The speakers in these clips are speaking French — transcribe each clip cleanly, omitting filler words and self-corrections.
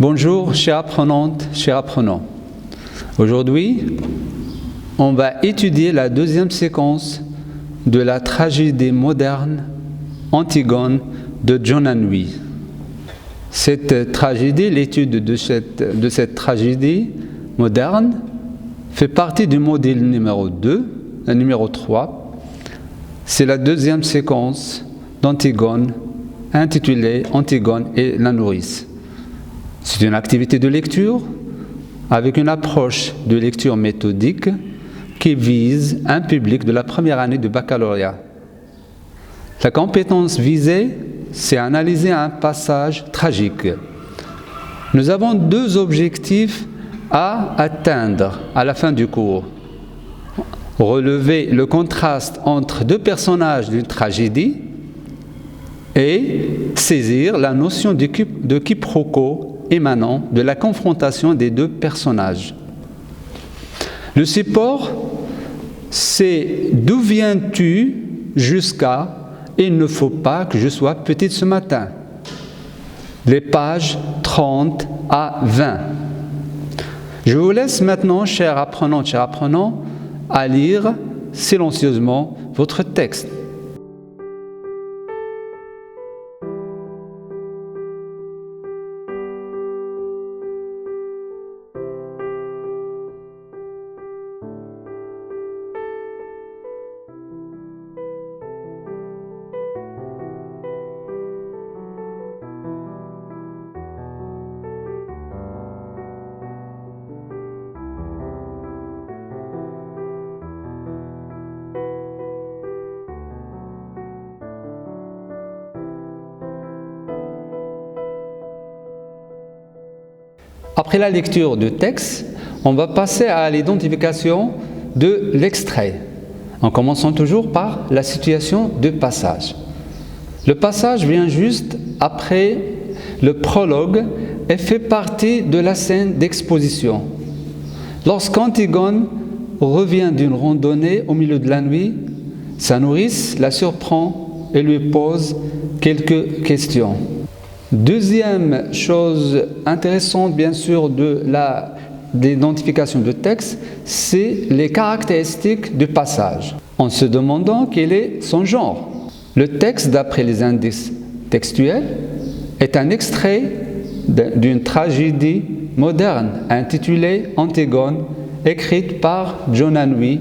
Bonjour, chères apprenantes, chers apprenants. Aujourd'hui, on va étudier la deuxième séquence de la tragédie moderne Antigone de Jon Hanwhi. Cette tragédie, l'étude de cette tragédie moderne fait partie du modèle numéro 3. C'est la deuxième séquence d'Antigone, intitulée Antigone et la nourrice. C'est une activité de lecture avec une approche de lecture méthodique qui vise un public de la première année de baccalauréat. La compétence visée, c'est analyser un passage tragique. Nous avons deux objectifs à atteindre à la fin du cours. Relever le contraste entre deux personnages d'une tragédie et saisir la notion de quiproquo émanant de la confrontation des deux personnages. Le support, c'est d'où viens-tu jusqu'à il ne faut pas que je sois petite ce matin. Les pages 30 à 20. Je vous laisse maintenant, chers apprenantes, chers apprenants, à lire silencieusement votre texte. Après la lecture du texte, on va passer à l'identification de l'extrait, en commençant toujours par la situation de passage. Le passage vient juste après le prologue et fait partie de la scène d'exposition. Lorsqu'Antigone revient d'une randonnée au milieu de la nuit, sa nourrice la surprend et lui pose quelques questions. Deuxième chose intéressante, bien sûr, de l'identification de texte, c'est les caractéristiques du passage, en se demandant quel est son genre. Le texte, d'après les indices textuels, est un extrait d'une tragédie moderne intitulée Antigone, écrite par Jon Hanwhi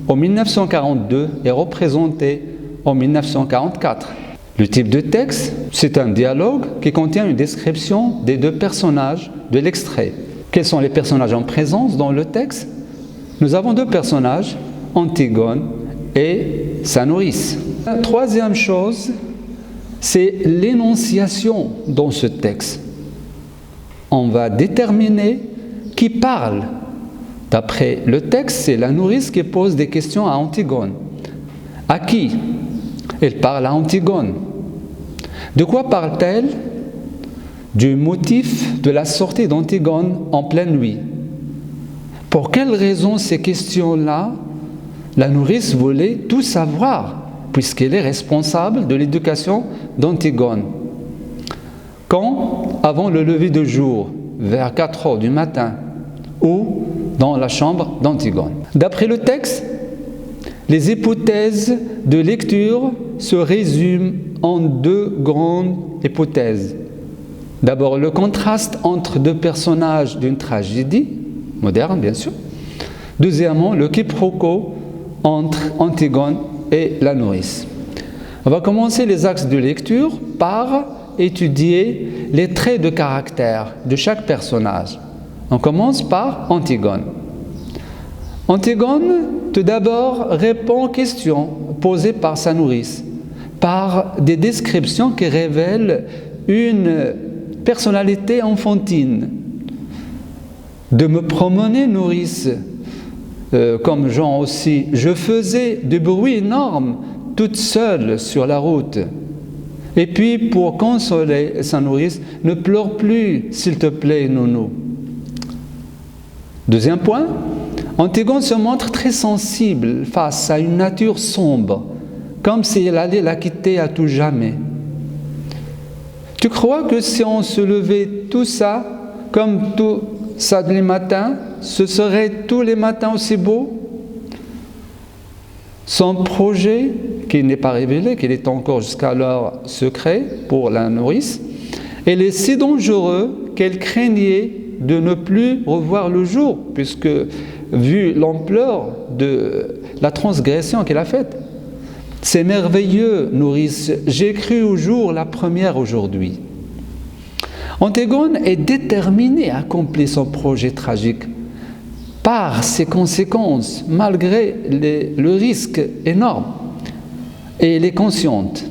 en 1942 et représentée en 1944. Le type de texte, c'est un dialogue qui contient une description des deux personnages de l'extrait. Quels sont les personnages en présence dans le texte? Nous avons deux personnages, Antigone et sa nourrice. La troisième chose, c'est l'énonciation dans ce texte. On va déterminer qui parle. D'après le texte, c'est la nourrice qui pose des questions à Antigone. À qui? Elle parle à Antigone. De quoi parle-t-elle? Du motif de la sortie d'Antigone en pleine nuit. Pour quelle raison ces questions-là, la nourrice voulait tout savoir, puisqu'elle est responsable de l'éducation d'Antigone. Quand? Avant le lever de jour, vers 4 heures du matin, ou dans la chambre d'Antigone. D'après le texte, les hypothèses de lecture se résument en deux grandes hypothèses. D'abord, le contraste entre deux personnages d'une tragédie, moderne bien sûr. Deuxièmement, le quiproquo entre Antigone et la nourrice. On va commencer les axes de lecture par étudier les traits de caractère de chaque personnage. On commence par Antigone. Antigone, tout d'abord, répond aux questions posées par sa nourrice, par des descriptions qui révèlent une personnalité enfantine. De me promener, nourrice, comme Jean aussi, je faisais des bruits énormes, toute seule sur la route. Et puis, pour consoler sa nourrice, ne pleure plus, s'il te plaît, nounou. Deuxième point, Antigone se montre très sensible face à une nature sombre, comme si elle allait la quitter à tout jamais. Tu crois que si on se levait tout ça, comme tout ça les matins, ce serait tous les matins aussi beau. Son projet, qui n'est pas révélé, qu'il est encore jusqu'alors secret pour la nourrice, elle est si dangereux qu'elle craignait de ne plus revoir le jour, puisque, vu l'ampleur de la transgression qu'elle a faite, c'est merveilleux, nourrice, j'ai cru au jour la première aujourd'hui. Antigone est déterminée à accomplir son projet tragique par ses conséquences, malgré le risque énorme. Et elle est consciente.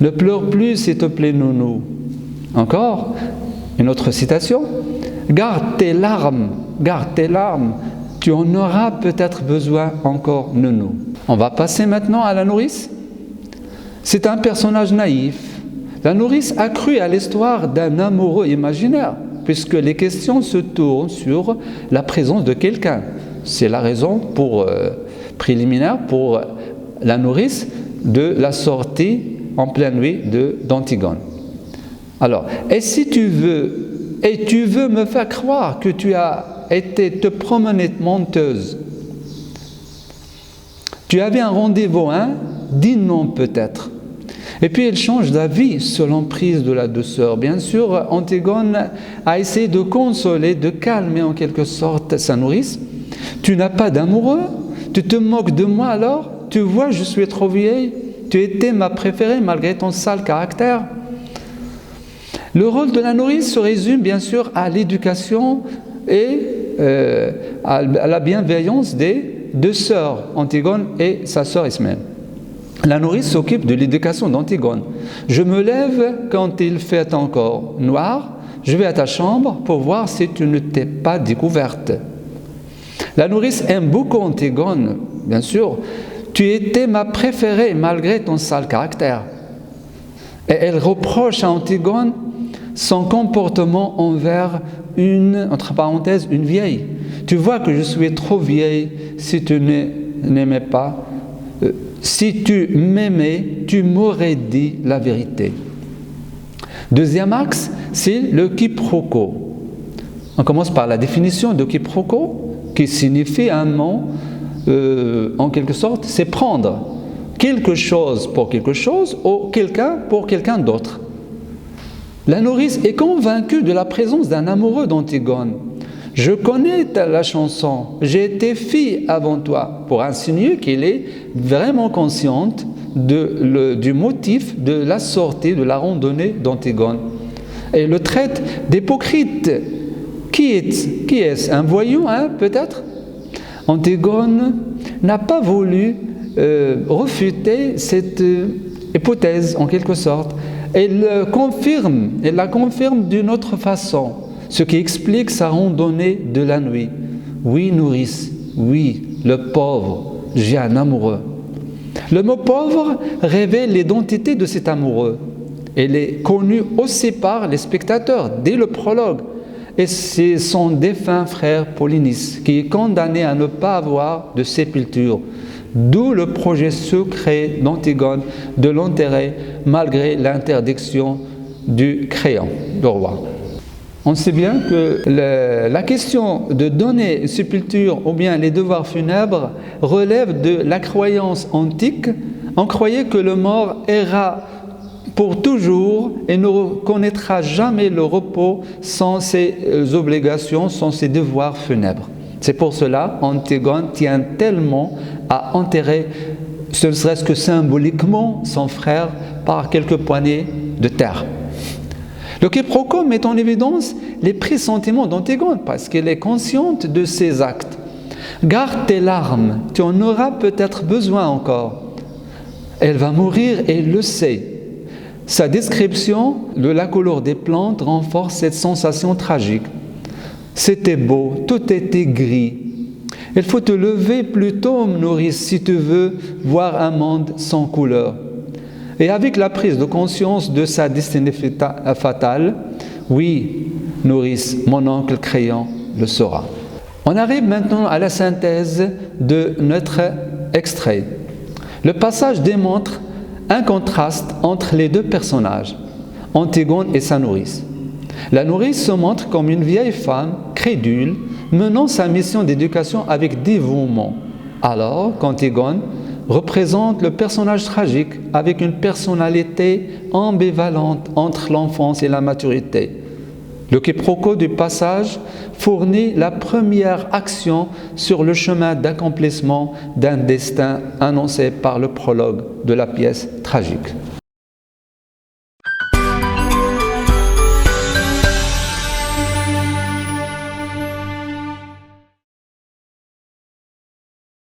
Ne pleure plus, s'il te plaît, nounou. Encore, une autre citation. Garde tes larmes, tu en auras peut-être besoin encore, nounou. On va passer maintenant à la nourrice. C'est un personnage naïf. La nourrice a cru à l'histoire d'un amoureux imaginaire, puisque les questions se tournent sur la présence de quelqu'un. C'est la raison préliminaire pour la nourrice de la sortie en pleine nuit d'Antigone. Alors, et si tu veux me faire croire que tu as été te promener menteuse, tu avais un rendez-vous, hein? Dis non peut-être. Et puis elle change d'avis sous l'emprise de la douceur. Bien sûr, Antigone a essayé de consoler, de calmer en quelque sorte sa nourrice. Tu n'as pas d'amoureux? Tu te moques de moi alors? Tu vois, je suis trop vieille. Tu étais ma préférée malgré ton sale caractère. Le rôle de la nourrice se résume bien sûr à l'éducation et à la bienveillance des deux sœurs, Antigone et sa sœur Ismène. La nourrice s'occupe de l'éducation d'Antigone. Je me lève quand il fait encore noir, je vais à ta chambre pour voir si tu ne t'es pas découverte. La nourrice aime beaucoup Antigone, bien sûr. Tu étais ma préférée malgré ton sale caractère. Et elle reproche à Antigone son comportement envers entre parenthèses, une vieille. Tu vois que je suis trop vieille si tu n'aimais pas. Si tu m'aimais, tu m'aurais dit la vérité. Deuxième axe, c'est le quiproquo. On commence par la définition de quiproquo, qui signifie un mot, en quelque sorte, c'est prendre quelque chose pour quelque chose ou quelqu'un pour quelqu'un d'autre. La nourrice est convaincue de la présence d'un amoureux d'Antigone. Je connais la chanson, j'ai été fille avant toi, pour insinuer qu'elle est vraiment consciente du motif de la sortie, de la randonnée d'Antigone. Et le traite d'hypocrite. Qui est-ce? Un voyou, hein, peut-être? Antigone n'a pas voulu refuter cette hypothèse, en quelque sorte. Elle la confirme d'une autre façon. Ce qui explique sa randonnée de la nuit. Oui, nourrice, oui, le pauvre, j'ai un amoureux. Le mot pauvre révèle l'identité de cet amoureux. Elle est connue aussi par les spectateurs dès le prologue. Et c'est son défunt frère Polynice qui est condamné à ne pas avoir de sépulture. D'où le projet secret d'Antigone de l'enterrer malgré l'interdiction du créant, le roi. On sait bien que la question de donner sépulture ou bien les devoirs funèbres relève de la croyance antique. On croyait que le mort ira pour toujours et ne connaîtra jamais le repos sans ses obligations, sans ses devoirs funèbres. C'est pour cela Antigone tient tellement à enterrer, ce ne serait-ce que symboliquement, son frère par quelques poignées de terre. Le quiproquo met en évidence les pressentiments d'Antigone parce qu'elle est consciente de ses actes. Garde tes larmes, tu en auras peut-être besoin encore. Elle va mourir et elle le sait. Sa description de la couleur des plantes renforce cette sensation tragique. C'était beau, tout était gris. Il faut te lever plus tôt, nourrice, si tu veux voir un monde sans couleur. Et avec la prise de conscience de sa destinée fatale, oui, nourrice, mon oncle Créon le saura. On arrive maintenant à la synthèse de notre extrait. Le passage démontre un contraste entre les deux personnages, Antigone et sa nourrice. La nourrice se montre comme une vieille femme crédule, menant sa mission d'éducation avec dévouement, alors qu'Antigone représente le personnage tragique avec une personnalité ambivalente entre l'enfance et la maturité. Le quiproquo du passage fournit la première action sur le chemin d'accomplissement d'un destin annoncé par le prologue de la pièce tragique.